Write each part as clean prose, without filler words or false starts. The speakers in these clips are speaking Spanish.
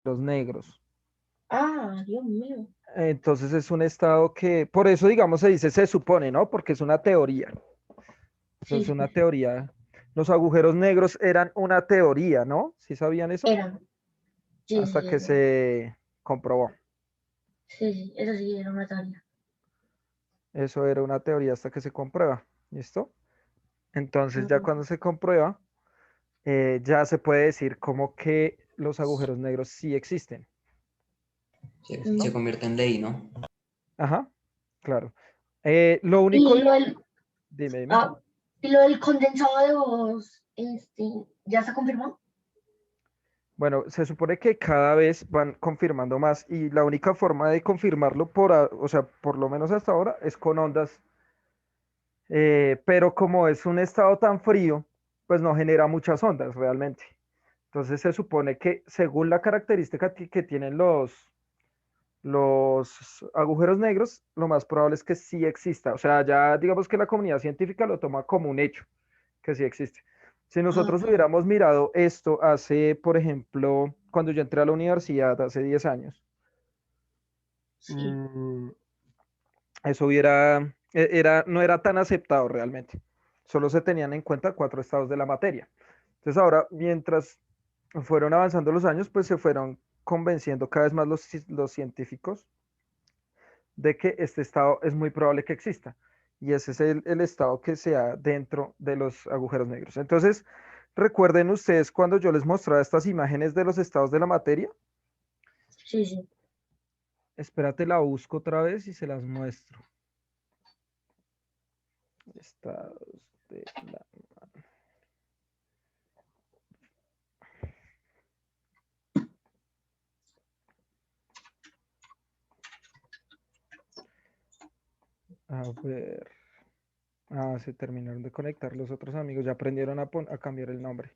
los negros. Ah, Dios mío. Entonces es un estado que, por eso digamos se dice se supone, ¿no? Porque es una teoría. Eso Sí, es sí, una sí. teoría. Los agujeros negros eran una teoría, ¿no? ¿Sí sabían eso? Eran. Sí, sí, Hasta sí, que se comprobó. sí, sí, eso sí era una tarea. Eso era una teoría hasta que se comprueba. ¿Listo? Entonces ya cuando se comprueba, ya se puede decir como que los agujeros negros sí existen. Se ¿Listo? Mm. convierte en ley, ¿no? Ajá, claro. Lo único, Y lo del, dime, dime. ah, y lo del condensado de voz, ¿ya se confirmó? Bueno, se supone que cada vez van confirmando más y la única forma de confirmarlo o sea, por lo menos hasta ahora es con ondas, pero como es un estado tan frío, pues no genera muchas ondas realmente. Entonces se supone que según la característica que tienen los agujeros negros, lo más probable es que sí exista. O sea, ya digamos que la comunidad científica lo toma como un hecho, que sí existe. Si Ah, nosotros hubiéramos mirado esto hace, por ejemplo, cuando yo entré a la universidad hace 10 años, sí. mm, eso no era tan aceptado realmente. Solo se tenían en cuenta 4 estados de la materia. Entonces ahora, mientras fueron avanzando los años, pues se fueron convenciendo cada vez más los científicos de que este estado es muy probable que exista. Y ese es el estado que sea dentro de los agujeros negros. Entonces, recuerden ustedes cuando yo les mostraba estas imágenes de los estados de la materia. Sí, sí. Espérate, la busco otra vez y se las muestro. Estados de la... A ver. Ah, se terminaron de conectar los otros amigos. Ya aprendieron a cambiar el nombre.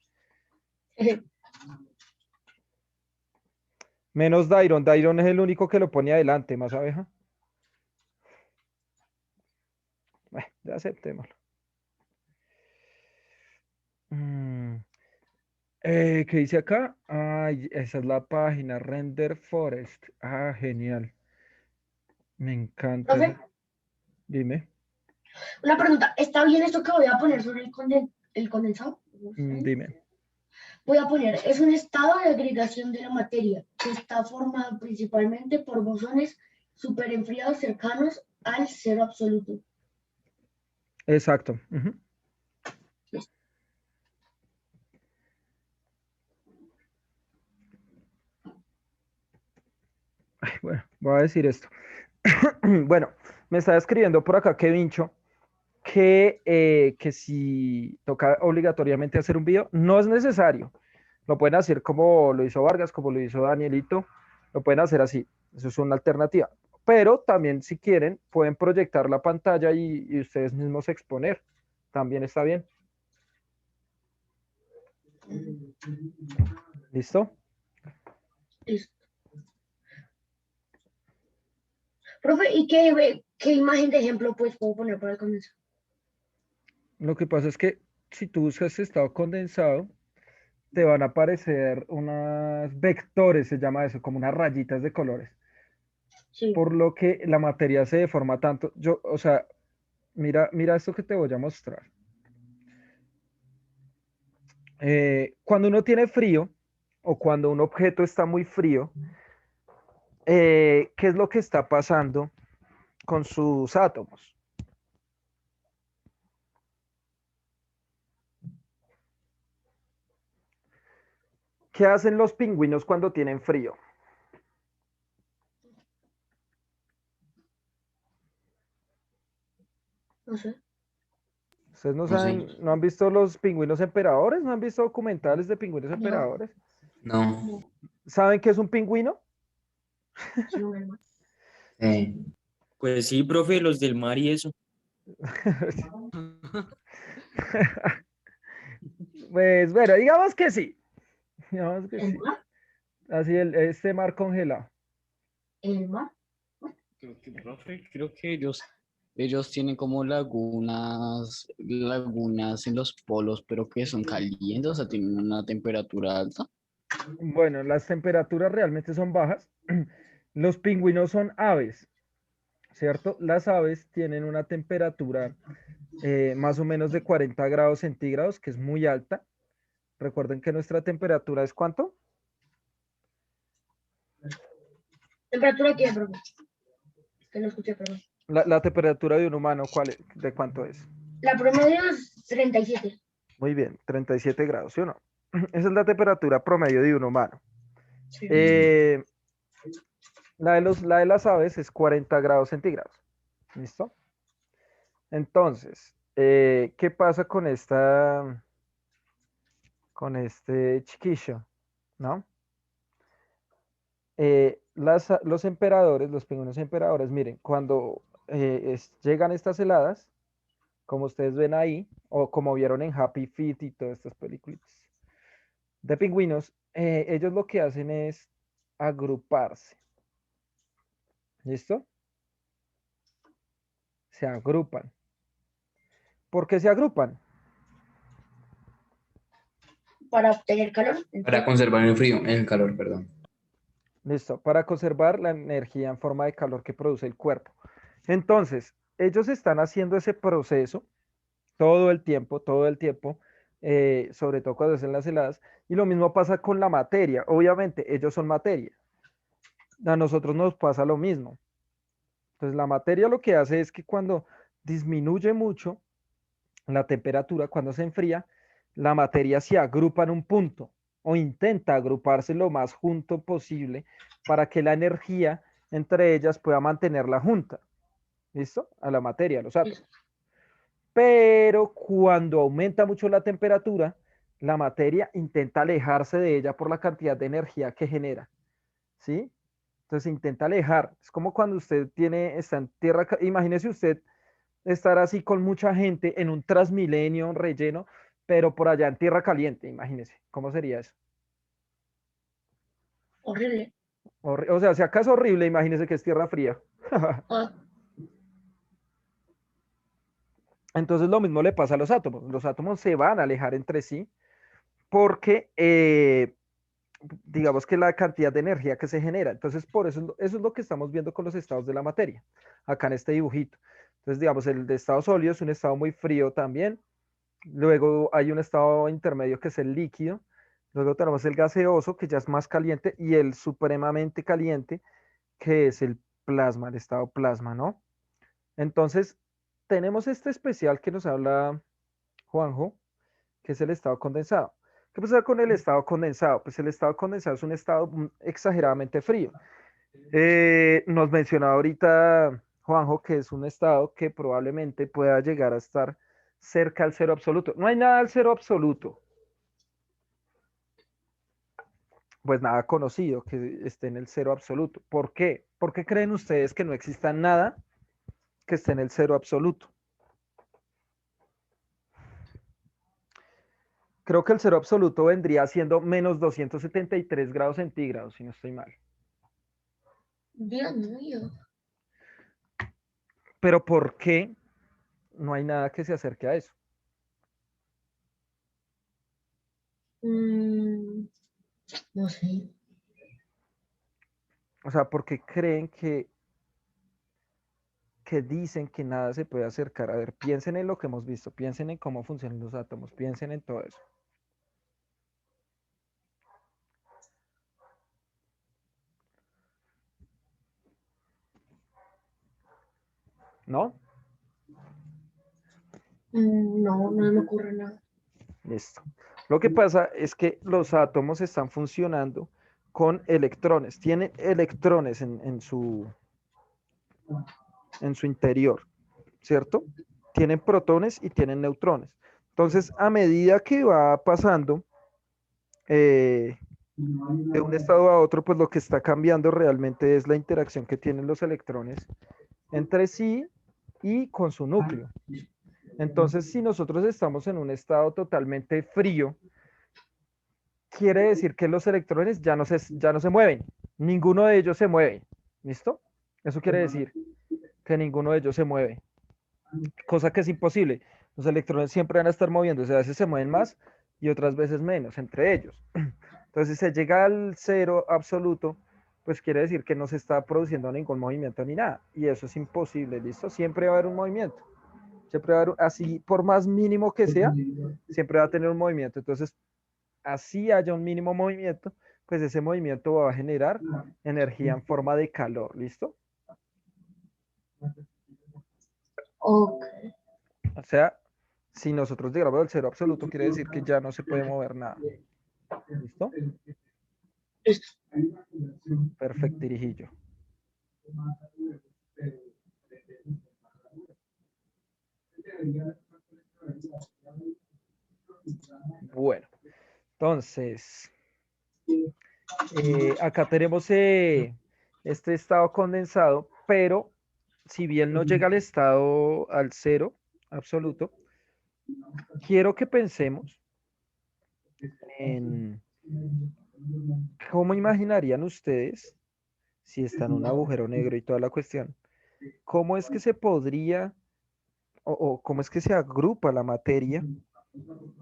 Menos Dairon. Dairon es el único que lo pone adelante, más abeja. Bueno, ya aceptémoslo. Mm, ¿Qué dice acá? Ay, esa es la página, Render Forest. Ah, genial. Me encanta Profe, esa. Dime. una pregunta. ¿Está bien esto que voy a poner sobre el condensado? No sé. Dime. Voy a poner, es un estado de agregación de la materia que está formado principalmente por bosones superenfriados cercanos al cero absoluto. Exacto. Ujú. Ay, bueno, voy a decir esto. Bueno, me está escribiendo por acá Kevincho que si toca obligatoriamente hacer un video, no es necesario. Lo pueden hacer como lo hizo Vargas, como lo hizo Danielito, lo pueden hacer así. Eso es una alternativa. Pero también si quieren, pueden proyectar la pantalla y ustedes mismos exponer. También está bien. ¿Listo? Listo. Profe, ¿y qué imagen de ejemplo pues puedo poner para el condensado? Lo que pasa es que si tú buscas estado condensado, te van a aparecer unas vectores, se llama eso, como unas rayitas de colores. Sí. Por lo que la materia se deforma tanto. O sea, mira esto que te voy a mostrar. Cuando uno tiene frío o cuando un objeto está muy frío, ¿qué es lo que está pasando con sus átomos? ¿Qué hacen los pingüinos cuando tienen frío? No sé. Ustedes no No sé. saben, no han visto los pingüinos emperadores, no han visto documentales de pingüinos No, emperadores. No. no. ¿Saben qué es un pingüino? Sí, un alma. Pues sí, profe, los del mar y eso. Pues bueno, digamos que sí. Digamos que ¿El sí. mar? Así este mar congelado. ¿El mar? Creo que, profe, creo que ellos tienen como lagunas en los polos, pero que son calientes, o sea, tienen una temperatura alta. Bueno, las temperaturas realmente son bajas. Los pingüinos son aves, ¿cierto? Las aves tienen una temperatura más o menos de 40 grados centígrados, que es muy alta. Recuerden que nuestra temperatura es ¿cuánto? ¿Temperatura qué, profe? Que no escuché, perdón. La temperatura de un humano, ¿de cuánto es? La promedio es 37. Muy bien, 37 grados, ¿sí o no? Esa es la temperatura promedio de un humano. Sí. Eh, la de las aves es 40 grados centígrados. ¿Listo? Entonces, ¿qué pasa con este chiquillo? ¿No? Los emperadores, los pingüinos emperadores, miren, cuando llegan estas heladas, como ustedes ven ahí, o como vieron en Happy Feet y todas estas películas de pingüinos, ellos lo que hacen es agruparse. ¿Listo? Se agrupan. ¿Por qué se agrupan? Para obtener calor. Para conservar el frío, el calor, perdón. Listo, para conservar la energía en forma de calor que produce el cuerpo. Entonces, ellos están haciendo ese proceso todo el tiempo, sobre todo cuando hacen las heladas, y lo mismo pasa con la materia. Obviamente, ellos son materia. A nosotros nos pasa lo mismo. Entonces, la materia lo que hace es que cuando disminuye mucho la temperatura, cuando se enfría, la materia se agrupa en un punto o intenta agruparse lo más junto posible para que la energía entre ellas pueda mantenerla junta. ¿Listo? A la materia, a los átomos. Pero cuando aumenta mucho la temperatura, la materia intenta alejarse de ella por la cantidad de energía que genera. ¿Sí? Entonces se intenta alejar. Es como cuando usted está en tierra, imagínese usted estar así con mucha gente en un Transmilenio relleno, pero por allá en tierra caliente, imagínese. ¿Cómo sería eso? Horrible. O sea, si acaso horrible, imagínese que es tierra fría. Ah, Entonces lo mismo le pasa a los átomos. Los átomos se van a alejar entre sí porque digamos que la cantidad de energía que se genera. Entonces, por eso es lo que estamos viendo con los estados de la materia, acá en este dibujito. Entonces, digamos, el de estado sólido es un estado muy frío también. Luego hay un estado intermedio que es el líquido. Luego tenemos el gaseoso, que ya es más caliente, y el supremamente caliente, que es el plasma, el estado plasma, ¿no? Entonces, tenemos este especial que nos habla Juanjo, que es el estado condensado. ¿Qué pasa con el estado condensado? Pues el estado condensado es un estado exageradamente frío. Nos mencionaba ahorita Juanjo que es un estado que probablemente pueda llegar a estar cerca al cero absoluto. No hay nada al cero absoluto. Pues nada conocido que esté en el cero absoluto. ¿Por qué? ¿Por qué creen ustedes que no exista nada que esté en el cero absoluto? Creo que el cero absoluto vendría siendo menos 273 grados centígrados, si no estoy mal. Dios mío. Pero ¿por qué no hay nada que se acerque a eso? Mm, no sé. O sea, ¿por qué creen que dicen que nada se puede acercar? A ver, piensen en lo que hemos visto, piensen en cómo funcionan los átomos, piensen en todo eso. ¿No? No, no me ocurre nada. Listo. Lo que pasa es que los átomos están funcionando con electrones, tienen electrones en su interior, ¿cierto? Tienen protones y tienen neutrones. Entonces, a medida que va pasando de un estado a otro, pues lo que está cambiando realmente es la interacción que tienen los electrones entre sí y con su núcleo. Entonces, si nosotros estamos en un estado totalmente frío, quiere decir que los electrones ya no se mueven. Ninguno de ellos se mueve. ¿Listo? Eso quiere decir que ninguno de ellos se mueve. Cosa que es imposible. Los electrones siempre van a estar moviéndose. A veces se mueven más y otras veces menos entre ellos. Entonces, si se llega al cero absoluto, pues quiere decir que no se está produciendo ningún movimiento ni nada. Y eso es imposible, ¿listo? Siempre va a haber un movimiento. Siempre va a haber, así por más mínimo que sea, siempre va a tener un movimiento. Entonces, así haya un mínimo movimiento, pues ese movimiento va a generar energía en forma de calor, ¿listo? Ok. O sea, si nosotros llegamos al cero absoluto, quiere decir que ya no se puede mover nada. ¿Listo? Listo. Perfecto, dirijillo. Bueno, entonces, acá tenemos este estado condensado, pero si bien no llega al estado al cero absoluto, quiero que pensemos en cómo imaginarían ustedes si está en un agujero negro y toda la cuestión. ¿Cómo es que se podría o cómo es que se agrupa la materia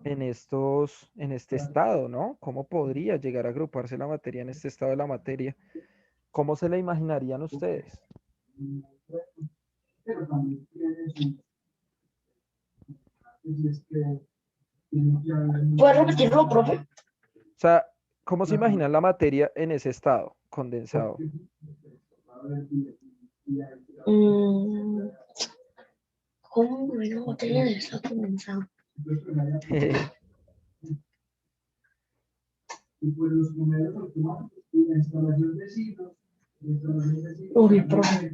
en este estado, ¿no? ¿Cómo podría llegar a agruparse la materia en este estado de la materia? ¿Cómo se la imaginarían ustedes? ¿Puedes repetirlo, profe? O sea, ¿cómo se imaginan la materia en ese estado condensado? Mm, ¿Cómo una botella de está condensado? Uy, profe.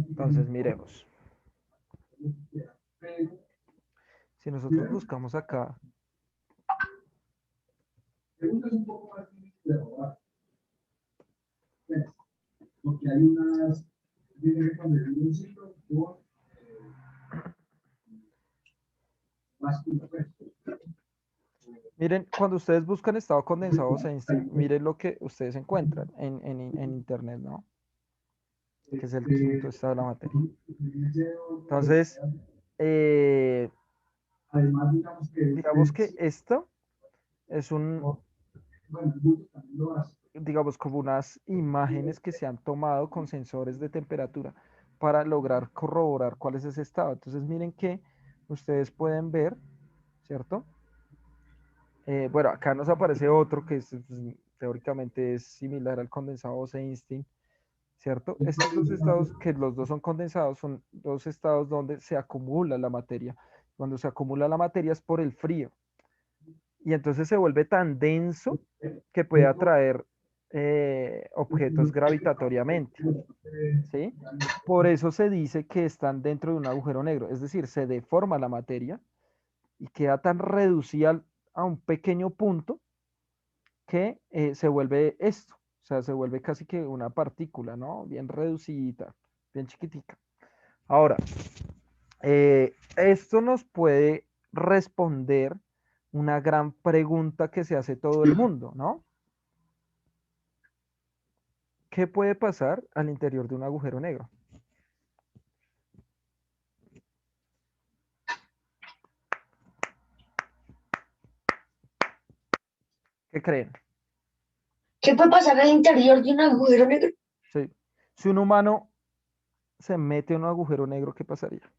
Entonces, miremos. Si nosotros buscamos acá, miren, cuando ustedes buscan estado condensado o Einstein, miren lo que ustedes encuentran en internet, ¿no? Que es el quinto estado de la materia. Entonces, digamos que esto es digamos, como unas imágenes que se han tomado con sensores de temperatura para lograr corroborar cuál es ese estado. Entonces, miren que ustedes pueden ver, ¿cierto? Bueno, acá nos aparece otro que pues, teóricamente es similar al condensado Bose-Einstein, ¿cierto? Estos dos estados, que los dos son condensados, son dos estados donde se acumula la materia. Cuando se acumula la materia es por el frío. Y entonces se vuelve tan denso que puede atraer objetos gravitatoriamente, ¿sí? Por eso se dice que están dentro de un agujero negro, es decir, se deforma la materia y queda tan reducida a un pequeño punto que se vuelve esto, o sea, se vuelve casi que una partícula, ¿no? Bien reducida, bien chiquitica. Ahora, esto nos puede responder una gran pregunta que se hace todo el mundo, ¿no? ¿Qué puede pasar al interior de un agujero negro? ¿Qué creen? ¿Qué puede pasar al interior de un agujero negro? Sí. Si un humano se mete en un agujero negro, ¿qué pasaría?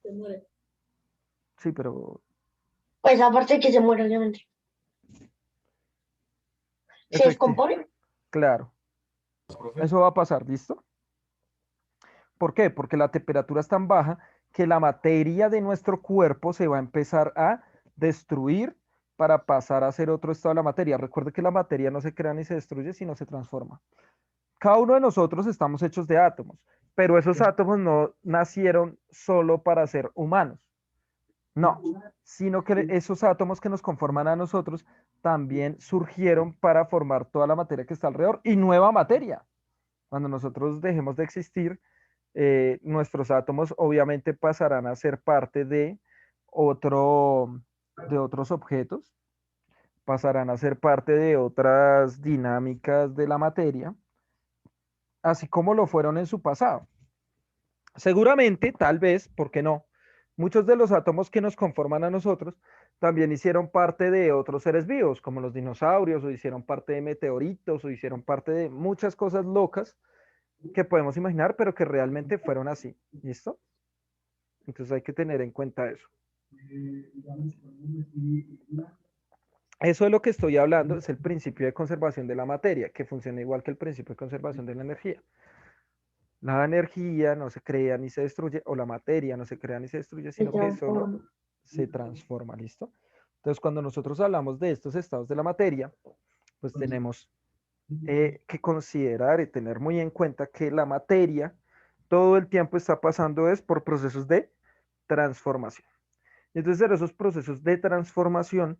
Se muere. Sí, pero Pues aparte de que se muere, obviamente. Se efectivamente, descompone. claro, eso va a pasar, ¿listo? ¿Por qué? Porque la temperatura es tan baja que la materia de nuestro cuerpo se va a empezar a destruir para pasar a ser otro estado de la materia. Recuerde que la materia no se crea ni se destruye, sino se transforma. Cada uno de nosotros estamos hechos de átomos, pero esos átomos no nacieron solo para ser humanos. No, sino que esos átomos que nos conforman a nosotros también surgieron para formar toda la materia que está alrededor y nueva materia. Cuando nosotros dejemos de existir, nuestros átomos obviamente pasarán a ser parte otro, de otros objetos, pasarán a ser parte de otras dinámicas de la materia, así como lo fueron en su pasado. Seguramente, tal vez, ¿por qué no? muchos de los átomos que nos conforman a nosotros también hicieron parte de otros seres vivos, como los dinosaurios, o hicieron parte de meteoritos, o hicieron parte de muchas cosas locas que podemos imaginar, pero que realmente fueron así. ¿Listo? Entonces hay que tener en cuenta eso. Eso de lo que estoy hablando es el principio de conservación de la materia, que funciona igual que el principio de conservación de la energía. La energía no se crea ni se destruye, o la materia no se crea ni se destruye, Se sino que solo transforma. se transforma, ¿listo? Entonces, cuando nosotros hablamos de estos estados de la materia, pues tenemos que considerar y tener muy en cuenta que la materia todo el tiempo está pasando es por procesos de transformación. Entonces, en esos procesos de transformación,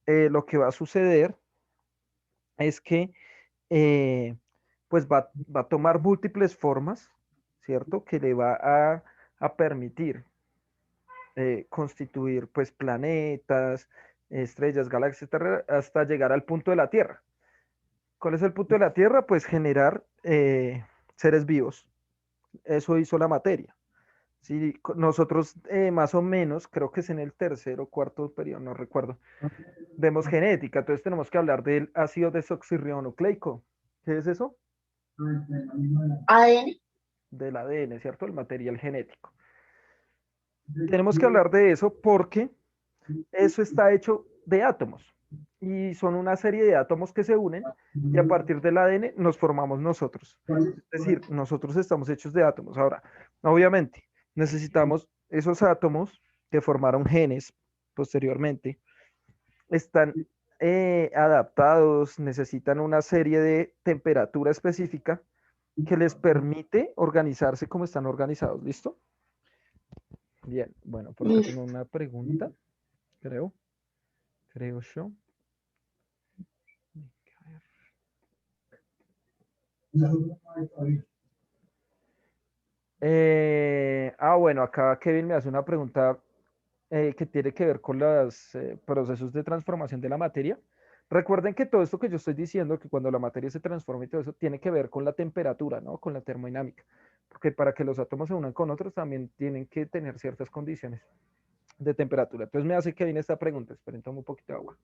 lo que va a suceder es que pues va a tomar múltiples formas, ¿cierto? Que le va a permitir constituir pues planetas, estrellas, galaxias, hasta llegar al punto de la Tierra. ¿Cuál es el punto de la Tierra? Pues generar seres vivos. Eso hizo la materia. Si nosotros más o menos, creo que es en el tercer o cuarto periodo, no recuerdo, vemos genética, entonces tenemos que hablar del ácido desoxirribonucleico. ¿Qué es eso? ADN. Del ADN, ¿cierto? El material genético. Tenemos que hablar de eso porque eso está hecho de átomos y son una serie de átomos que se unen y a partir del ADN nos formamos nosotros. Es decir, nosotros estamos hechos de átomos. Ahora, obviamente, necesitamos esos átomos que formaron genes posteriormente, están adaptados, necesitan una serie de temperatura específica que les permite organizarse como están organizados. ¿Listo? Bien, bueno, por acá tengo una pregunta, creo yo. Bueno, acá Kevin me hace una pregunta que tiene que ver con los procesos de transformación de la materia. Recuerden que todo esto que yo estoy diciendo, que cuando la materia se transforma y todo eso, tiene que ver con la temperatura, ¿no? Con la termodinámica. Porque para que los átomos se unan con otros también tienen que tener ciertas condiciones de temperatura. Entonces me hace Kevin esta pregunta. Esperen, tomo un poquito de agua.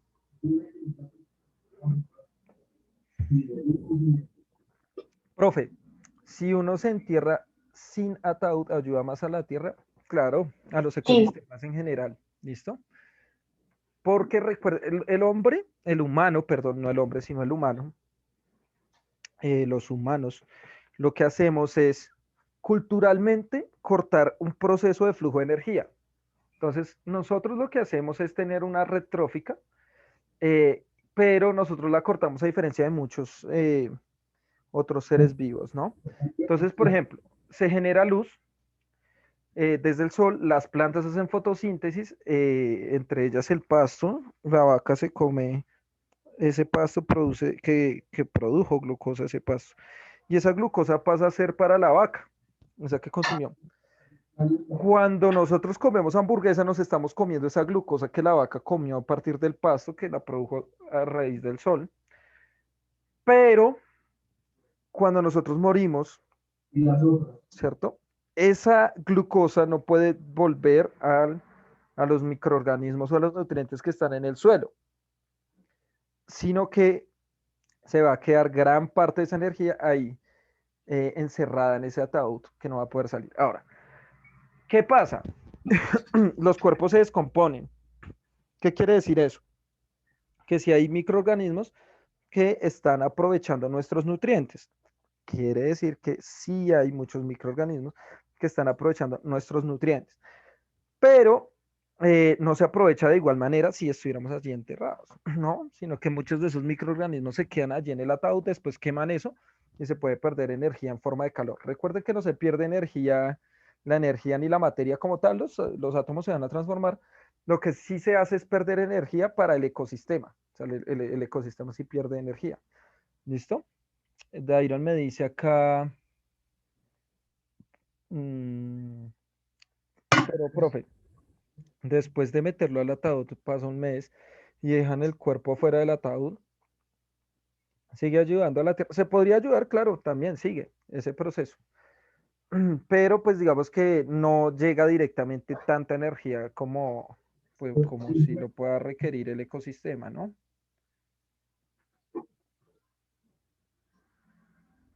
Profe, si uno se entierra sin ataúd, ¿ayuda más a la tierra? Claro, a los Sí, ecosistemas en general. ¿Listo? Porque recuerda, el hombre, el humano, perdón, no el hombre, sino el humano, los humanos, lo que hacemos es culturalmente cortar un proceso de flujo de energía. Entonces, nosotros lo que hacemos es tener una red trófica, eh, pero nosotros la cortamos a diferencia de muchos otros seres vivos, ¿no? Entonces, por ejemplo, se genera luz desde el sol, las plantas hacen fotosíntesis, entre ellas el pasto, la vaca se come ese pasto produce, que produjo glucosa ese pasto. Y esa glucosa pasa a ser para la vaca, o sea que consumió. Cuando nosotros comemos hamburguesa, nos estamos comiendo esa glucosa que la vaca comió a partir del pasto que la produjo a raíz del sol. Pero cuando nosotros morimos, ¿cierto? Esa glucosa no puede volver a los microorganismos o a los nutrientes que están en el suelo, sino que se va a quedar gran parte de esa energía ahí encerrada en ese ataúd que no va a poder salir. Ahora, ¿qué pasa? Los cuerpos se descomponen. ¿Qué quiere decir eso? Que si hay microorganismos que están aprovechando nuestros nutrientes, quiere decir que sí hay muchos microorganismos que están aprovechando nuestros nutrientes, pero no se aprovecha de igual manera si estuviéramos allí enterrados, ¿no? Sino que muchos de esos microorganismos se quedan allí en el ataúd, después queman eso y se puede perder energía en forma de calor. Recuerden que no se pierde energía, la energía ni la materia como tal, los átomos se van a transformar. Lo que sí se hace es perder energía para el ecosistema. O sea, el ecosistema sí pierde energía. ¿Listo? Dairon me dice acá, mm, pero profe, después de meterlo al ataúd pasa un mes y dejan el cuerpo fuera del ataúd, sigue ayudando a la tierra. Se podría ayudar, claro, también sigue ese proceso, pero pues digamos que no llega directamente tanta energía como, pues, como si lo pueda requerir el ecosistema, ¿no?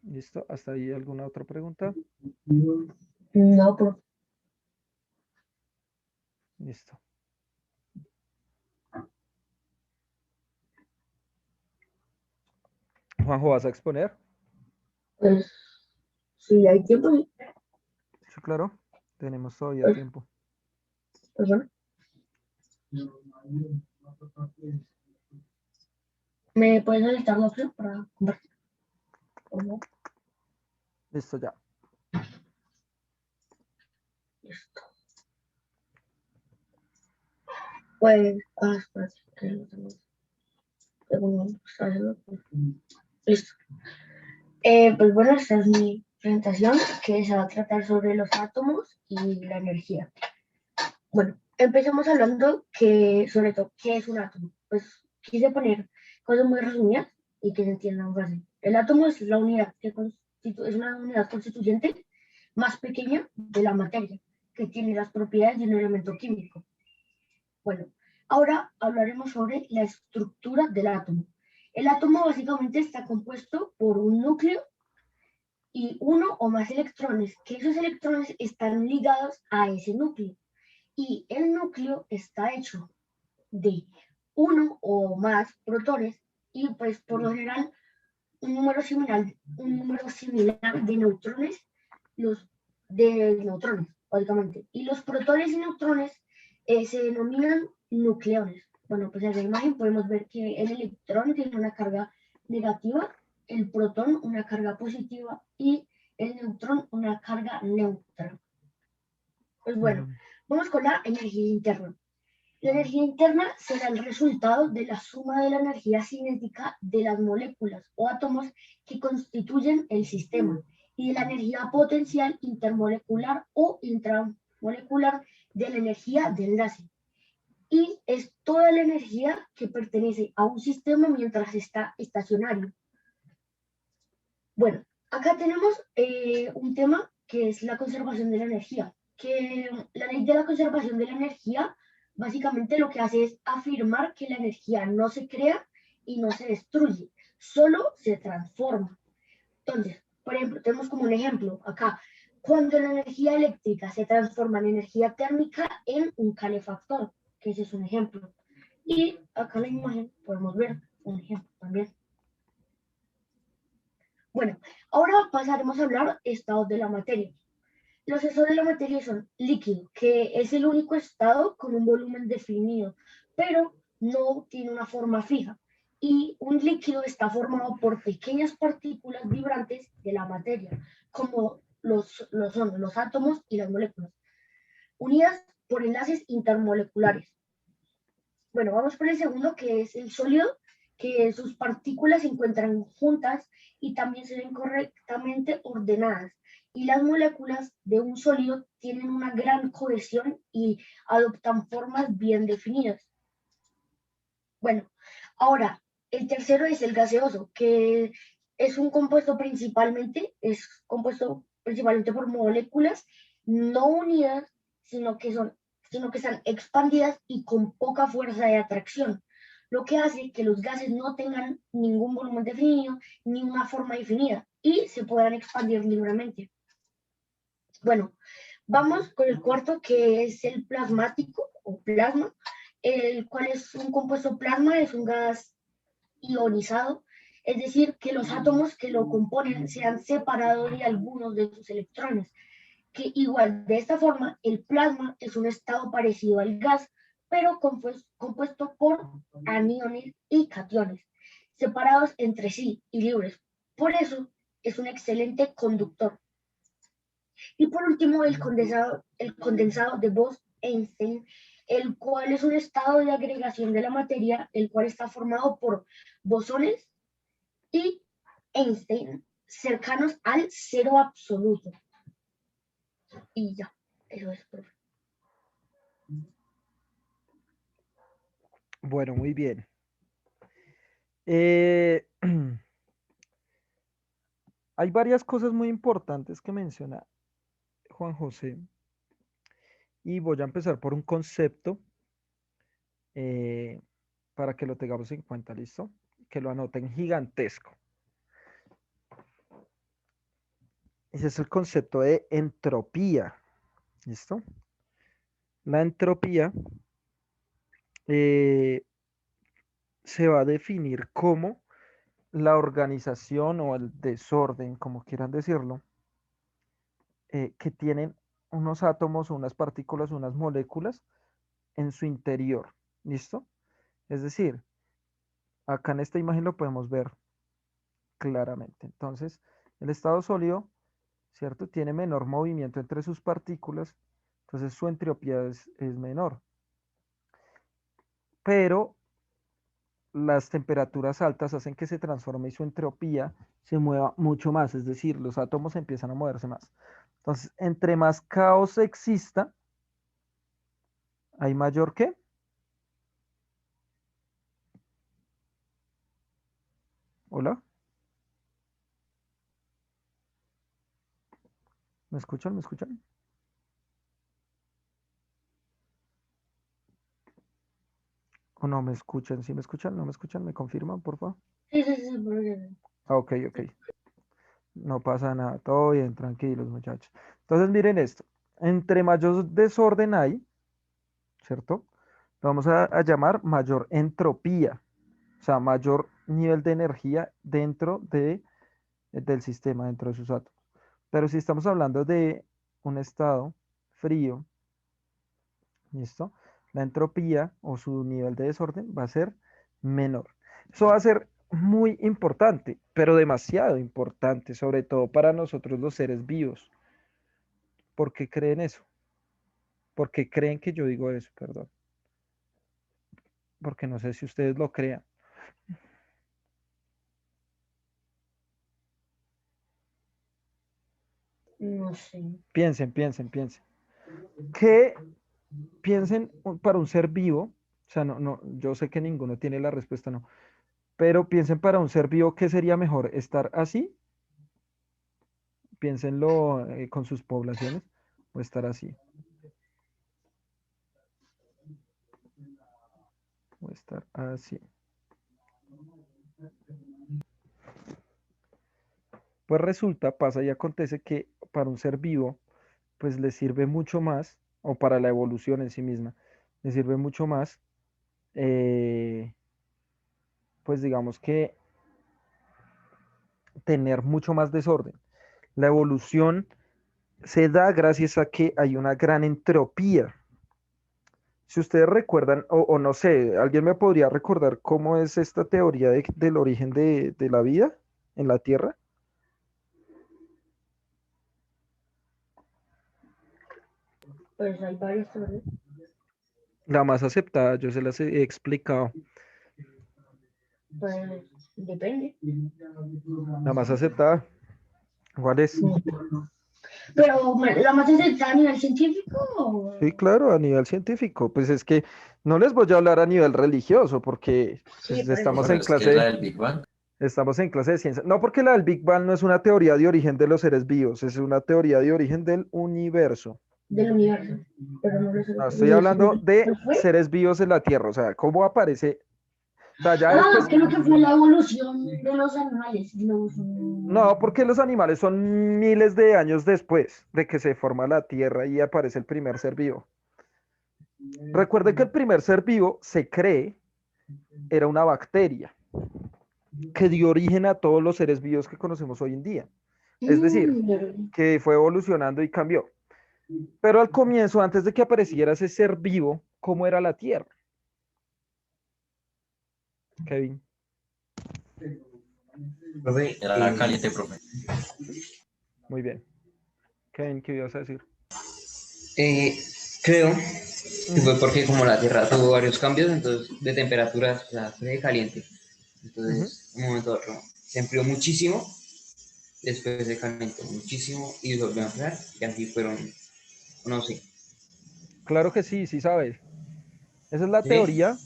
¿Listo? ¿Hasta ahí alguna otra pregunta? No, pero Listo. Juanjo, ¿vas a exponer? pues si hay tiempo, sí, Sí, claro. Tenemos todavía pues, tiempo. pues bueno. ¿Me puedes solicitar la opción para compartir? ¿O no? Listo, ya. Listo. Pues, espérate, que no tengo está haciendo. Listo. Pues bueno, esta es mi presentación que se va a tratar sobre los átomos y la energía. Bueno, empecemos hablando que, sobre todo, ¿qué es un átomo? Pues quise poner cosas muy resumidas y que se entiendan fácil. El átomo es la unidad es una unidad constituyente más pequeña de la materia, que tiene las propiedades de un elemento químico. Bueno, ahora hablaremos sobre la estructura del átomo. El átomo básicamente está compuesto por un núcleo y uno o más electrones, que esos electrones están ligados a ese núcleo. Y el núcleo está hecho de uno o más protones y pues por lo general un número similar de neutrones, los de neutrones, básicamente. Y los protones y neutrones se denominan nucleones. Bueno, pues en la imagen podemos ver que el electrón tiene una carga negativa, el protón una carga positiva y el neutrón una carga neutra. Pues bueno, Mm, vamos con la energía interna. La energía interna será el resultado de la suma de la energía cinética de las moléculas o átomos que constituyen el sistema y de la energía potencial intermolecular o intramolecular de la energía de enlace. Y es toda la energía que pertenece a un sistema mientras está estacionario. Bueno, acá tenemos un tema que es la conservación de la energía, que la ley de la conservación de la energía básicamente lo que hace es afirmar que la energía no se crea y no se destruye, solo se transforma. Entonces, por ejemplo, tenemos como un ejemplo acá, cuando la energía eléctrica se transforma en energía térmica en un calefactor, que ese es un ejemplo. Y acá en la imagen podemos ver un ejemplo también. Bueno, ahora pasaremos a hablar estados de la materia. Los estados de la materia son líquido, que es el único estado con un volumen definido, pero no tiene una forma fija. Y un líquido está formado por pequeñas partículas vibrantes de la materia, como son los átomos y las moléculas, unidas por enlaces intermoleculares. Bueno, vamos por el segundo, que es el sólido, que sus partículas se encuentran juntas y también se ven correctamente ordenadas. Y las moléculas de un sólido tienen una gran cohesión y adoptan formas bien definidas. Bueno, ahora, el tercero es el gaseoso, que es compuesto principalmente por moléculas no unidas, sino que son, sino que están expandidas y con poca fuerza de atracción, lo que hace que los gases no tengan ningún volumen definido ni una forma definida y se puedan expandir libremente. Bueno, vamos con el cuarto, que es el plasmático o plasma, el cual es un compuesto plasma, es un gas ionizado, es decir, que los átomos que lo componen se han separado de algunos de sus electrones, que igual de esta forma el plasma es un estado parecido al gas, pero compuesto por aniones y cationes, separados entre sí y libres. Por eso es un excelente conductor. Y por último, el condensado de Bose-Einstein, el cual es un estado de agregación de la materia, el cual está formado por bosones y Einstein cercanos al cero absoluto. Y ya, eso es, profe. Bueno, muy bien. Eh, hay varias cosas muy importantes que mencionar. Juan José, y voy a empezar por un concepto para que lo tengamos en cuenta, ¿listo? Que lo anoten gigantesco. Ese es el concepto de entropía, ¿listo? La entropía se va a definir como la organización o el desorden, como quieran decirlo, que tienen unos átomos, unas partículas, unas moléculas en su interior, ¿listo? Es decir, acá en esta imagen lo podemos ver claramente. Entonces, el estado sólido, ¿cierto? Tiene menor movimiento entre sus partículas, entonces su entropía es menor. Pero las temperaturas altas hacen que se transforme y su entropía se mueva mucho más, es decir, los átomos empiezan a moverse más. Entonces, entre más caos exista, hay mayor ¿qué? Hola, ¿me escuchan? ¿Me escuchan? ¿O no me escuchan? ¿Sí me escuchan? ¿No me escuchan? ¿Me confirman, por favor? Sí, sí, sí, porque Ah, ok, ok. No pasa nada, todo bien, tranquilos, muchachos. Entonces, miren esto. Entre mayor desorden hay, ¿cierto? Lo vamos a llamar mayor entropía, o sea, mayor nivel de energía dentro del sistema, dentro de sus átomos. Pero si estamos hablando de un estado frío, ¿listo? La entropía o su nivel de desorden va a ser menor. Eso va a ser muy importante, pero demasiado importante, sobre todo para nosotros los seres vivos. ¿Por qué creen eso? ¿Por qué creen que yo digo eso? Perdón. Porque no sé si ustedes lo crean. no sé. Piensen, piensen, piensen. ¿Qué piensen para un ser vivo? O sea, no, no, yo sé que ninguno tiene la respuesta, no. Pero piensen para un ser vivo, ¿qué sería mejor? ¿Estar así? Piénsenlo con sus poblaciones o estar así. O estar así. Pues resulta, pasa y acontece que para un ser vivo, pues le sirve mucho más, o para la evolución en sí misma, le sirve mucho más, eh, pues digamos que tener mucho más desorden. La evolución se da gracias a que hay una gran entropía. Si ustedes recuerdan, o no sé, ¿alguien me podría recordar cómo es esta teoría del origen de la vida en la Tierra? Pues hay varias teorías. La más aceptada, yo se las he explicado. Pues depende. La más aceptada, ¿cuál es? Pero la más aceptada a nivel científico. Sí, claro, a nivel científico. Pues es que no les voy a hablar a nivel religioso porque Sí, pues, por eso. Pero es que es la del Big Bang. estamos en clase de ciencia. No, porque la del Big Bang no es una teoría de origen de los seres vivos, es una teoría de origen del universo. Del universo. Pero no lo sé. No, estoy hablando de ¿Qué fue? seres vivos en la Tierra, o sea, cómo aparece. O sea, ya Ah, después, creo que fue la evolución de los animales. no, porque los animales son miles de años después de que se forma la Tierra y aparece el primer ser vivo. Recuerde que el primer ser vivo se cree era una bacteria que dio origen a todos los seres vivos que conocemos hoy en día. Es decir, que fue evolucionando y cambió. Pero al comienzo, antes de que apareciera ese ser vivo, ¿cómo era la Tierra? Kevin. Profe, era caliente, profe. Muy bien. Kevin, ¿qué ibas a decir? Eh, Creo que fue Ujú, porque como la Tierra tuvo varios cambios, entonces de temperaturas, o sea, fue caliente. ujú. Entonces, un momento a otro, se enfrió muchísimo, después se calentó muchísimo y volvió a enfriar, y así fueron, no sé. Claro que sí, sí sabes. Esa es la ¿Sí? teoría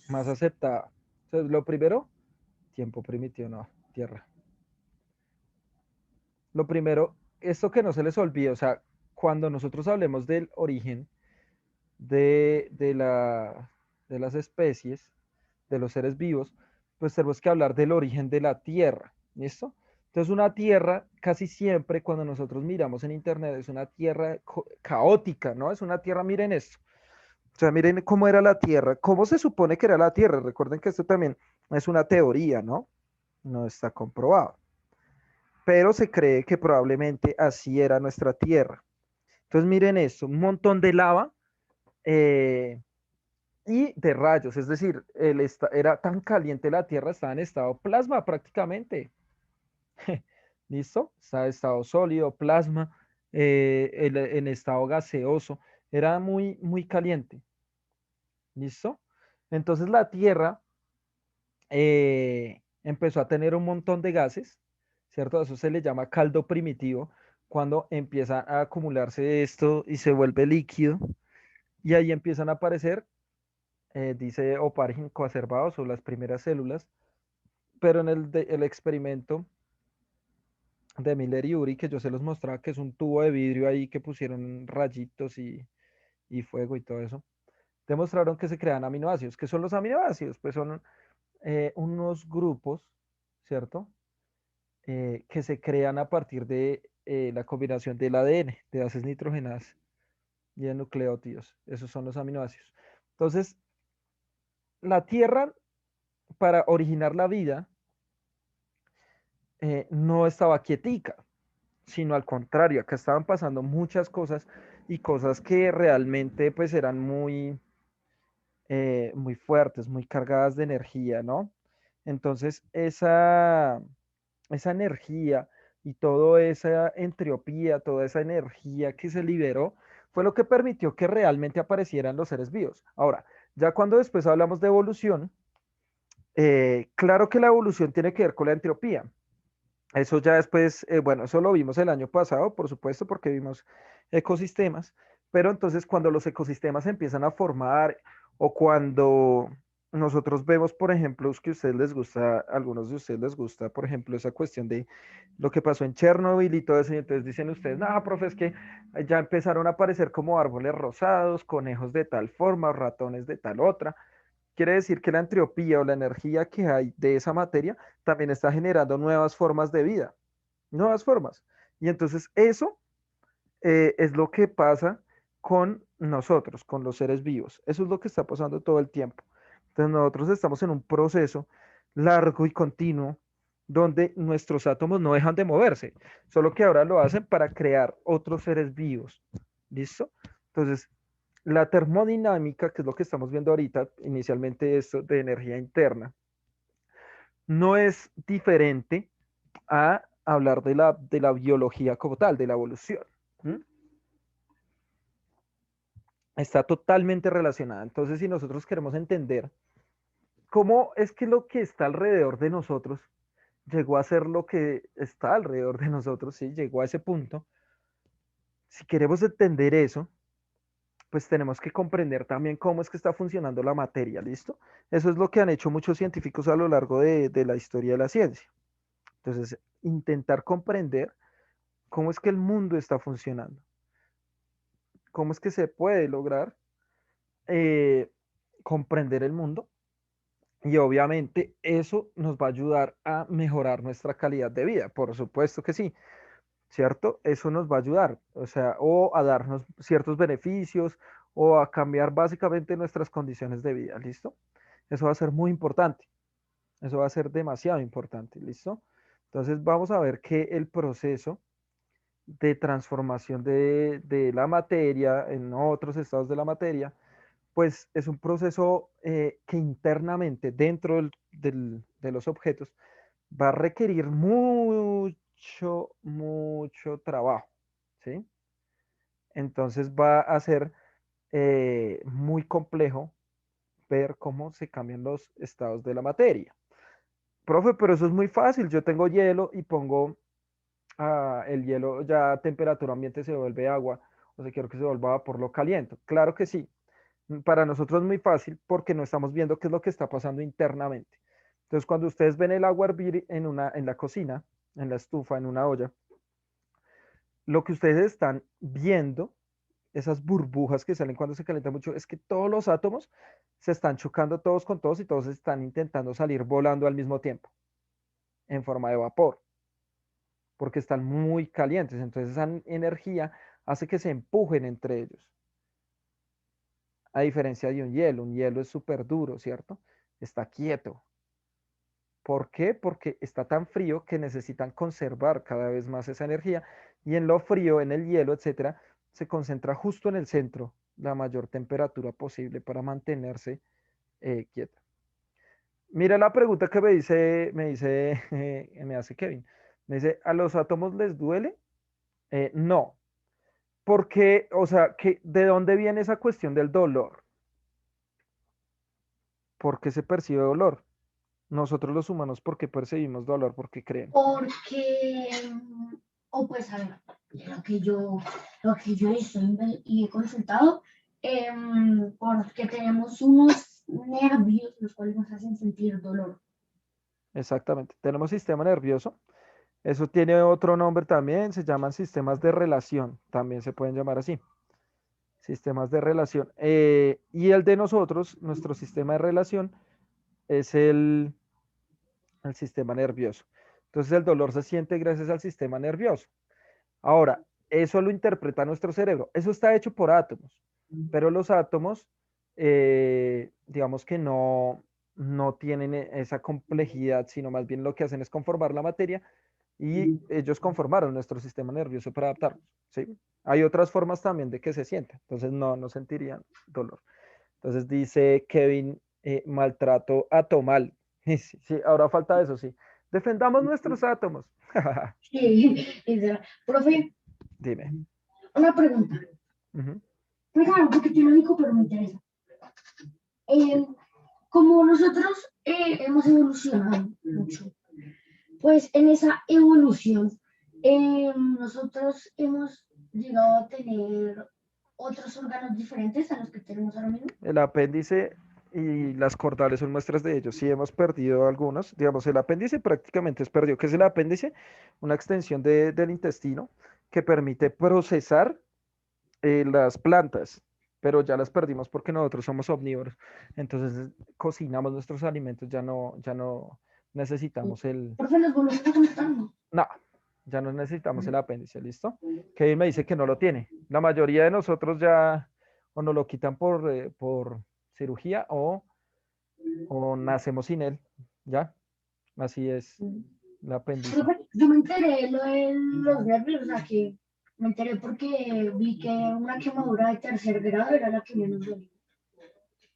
más aceptada. Entonces, lo primero, tiempo primitivo, no, Tierra. Lo primero, esto que no se les olvide, o sea, cuando nosotros hablemos del origen de las especies, de los seres vivos, pues tenemos que hablar del origen de la Tierra, ¿listo? Entonces una Tierra casi siempre cuando nosotros miramos en Internet es una Tierra caótica, ¿no? Es una Tierra, miren esto. O sea, miren cómo era la Tierra, cómo se supone que era la Tierra. Recuerden que esto también es una teoría, ¿no? No está comprobado. Pero se cree que probablemente así era nuestra Tierra. Entonces miren esto, un montón de lava eh, y de rayos, es decir, era tan caliente la Tierra, estaba en estado plasma prácticamente. ¿Listo? Estaba en estado sólido, plasma, en estado gaseoso, era muy, muy caliente. ¿Listo? Entonces la Tierra empezó a tener un montón de gases, ¿cierto? Eso se le llama caldo primitivo, cuando empieza a acumularse esto y se vuelve líquido, y ahí empiezan a aparecer, dice Oparin, coacervados o las primeras células, pero en el experimento de Miller y Urey, que yo se los mostraba, que es un tubo de vidrio ahí que pusieron rayitos y fuego y todo eso, demostraron que se crean aminoácidos. ¿Qué son los aminoácidos? Pues son unos grupos, ¿cierto? Que se crean a partir de la combinación del ADN, de bases nitrogenadas y de nucleótidos. Esos son los aminoácidos. Entonces, la Tierra, para originar la vida, no estaba quietica, sino al contrario, acá estaban pasando muchas cosas y cosas que realmente pues eran muy, muy fuertes, muy cargadas de energía, ¿no? Entonces, esa energía y toda esa entropía, toda esa energía que se liberó, fue lo que permitió que realmente aparecieran los seres vivos. Ahora, ya cuando después hablamos de evolución, claro que la evolución tiene que ver con la entropía. Eso ya después, bueno, eso lo vimos el año pasado, por supuesto, porque vimos ecosistemas, pero entonces cuando los ecosistemas se empiezan a formar o cuando nosotros vemos, por ejemplo, es que a ustedes les gusta, a algunos de ustedes les gusta, por ejemplo, esa cuestión de lo que pasó en Chernobyl y todo eso, y entonces dicen ustedes, no, profe, es que ya empezaron a aparecer como árboles rosados, conejos de tal forma, ratones de tal otra. Quiere decir que la entropía o la energía que hay de esa materia también está generando nuevas formas de vida, nuevas formas. Y entonces eso es lo que pasa con nosotros, con los seres vivos. Eso es lo que está pasando todo el tiempo. Entonces nosotros estamos en un proceso largo y continuo donde nuestros átomos no dejan de moverse, solo que ahora lo hacen para crear otros seres vivos. ¿Listo? Entonces, la termodinámica, que es lo que estamos viendo ahorita, inicialmente esto de energía interna, no es diferente a hablar de la biología como tal, de la evolución. ¿Mm? Está totalmente relacionada. Entonces, si nosotros queremos entender cómo es que lo que está alrededor de nosotros llegó a ser lo que está alrededor de nosotros, sí, llegó a ese punto, si queremos entender eso, pues tenemos que comprender también cómo es que está funcionando la materia, ¿listo? Eso es lo que han hecho muchos científicos a lo largo de la historia de la ciencia. Entonces, intentar comprender cómo es que el mundo está funcionando, cómo es que se puede lograr eh, comprender el mundo y obviamente eso nos va a ayudar a mejorar nuestra calidad de vida, por supuesto que sí, ¿cierto? Eso nos va a ayudar, o sea, o a darnos ciertos beneficios o a cambiar básicamente nuestras condiciones de vida, ¿listo? Eso va a ser muy importante, eso va a ser demasiado importante, ¿listo? Entonces vamos a ver que el proceso de transformación de la materia en otros estados de la materia, pues es un proceso que internamente dentro de los objetos va a requerir mucho, mucho trabajo, ¿sí? Entonces va a ser muy complejo ver cómo se cambian los estados de la materia. Profe, pero eso es muy fácil. Yo tengo hielo y pongo el hielo ya a temperatura ambiente se vuelve agua, o sea, quiero que se vuelva vapor, lo caliento. Claro que sí. Para nosotros es muy fácil porque no estamos viendo qué es lo que está pasando internamente. Entonces, cuando ustedes ven el agua hervir en la cocina, en la estufa, en una olla, lo que ustedes están viendo, esas burbujas que salen cuando se calienta mucho, es que todos los átomos se están chocando todos con todos y todos están intentando salir volando al mismo tiempo, en forma de vapor, porque están muy calientes. Entonces esa energía hace que se empujen entre ellos. A diferencia de un hielo es súper duro, ¿cierto? Está quieto. ¿Por qué? Porque está tan frío que necesitan conservar cada vez más esa energía y en lo frío, en el hielo, etcétera, se concentra justo en el centro la mayor temperatura posible para mantenerse quieta. Mira la pregunta que me hace Kevin. Me dice, ¿a los átomos les duele? No, porque, o sea, ¿de dónde viene esa cuestión del dolor? ¿Por qué se percibe dolor? Nosotros los humanos, ¿por qué percibimos dolor? ¿Por qué creen? Porque, o pues a ver, lo que yo he visto y he consultado, porque tenemos unos nervios los cuales nos hacen sentir dolor. Exactamente. Tenemos sistema nervioso. Eso tiene otro nombre también, se llaman sistemas de relación, también se pueden llamar así, sistemas de relación. Y el de nosotros, nuestro sistema de relación, es el sistema nervioso. Entonces el dolor se siente gracias al sistema nervioso. Ahora, eso lo interpreta nuestro cerebro. Eso está hecho por átomos, pero los átomos, digamos que no tienen esa complejidad, sino más bien lo que hacen es conformar la materia y ellos conformaron nuestro sistema nervioso para adaptarnos, ¿sí? Hay otras formas también de que se sienta, entonces no sentirían dolor. Entonces dice Kevin, maltrato atomal. Sí, sí, ahora falta eso, sí. Defendamos nuestros átomos. Sí, profe, Dime. una pregunta. Ujú. Pues algo que tiene lógico, pero me interesa. Eh, como nosotros hemos evolucionado mucho, pues en esa evolución nosotros hemos llegado a tener otros órganos diferentes a los que tenemos ahora mismo. El apéndice y las cordales son muestras de ello. Sí hemos perdido algunos. Digamos, el apéndice prácticamente es perdido. ¿Qué es el apéndice? Una extensión del intestino que permite procesar las plantas, pero ya las perdimos porque nosotros somos omnívoros. Entonces cocinamos nuestros alimentos, ya no necesitamos el... Profe, nos volvemos a conectar, ¿no? No, ya no necesitamos el apéndice, ¿listo? Kevin me dice que no lo tiene. La mayoría de nosotros ya o nos lo quitan por cirugía o nacemos sin él, ¿ya? Así es el apéndice. Profe, yo me enteré lo de los nervios, o sea que me enteré porque vi que una quemadura de tercer grado era la que menos dolía.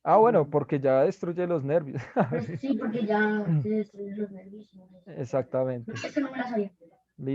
Ah, bueno, porque ya destruye los nervios. Pues sí, porque ya se destruyen los nervios. No sé. Exactamente. Esta no me la sabía. Listo.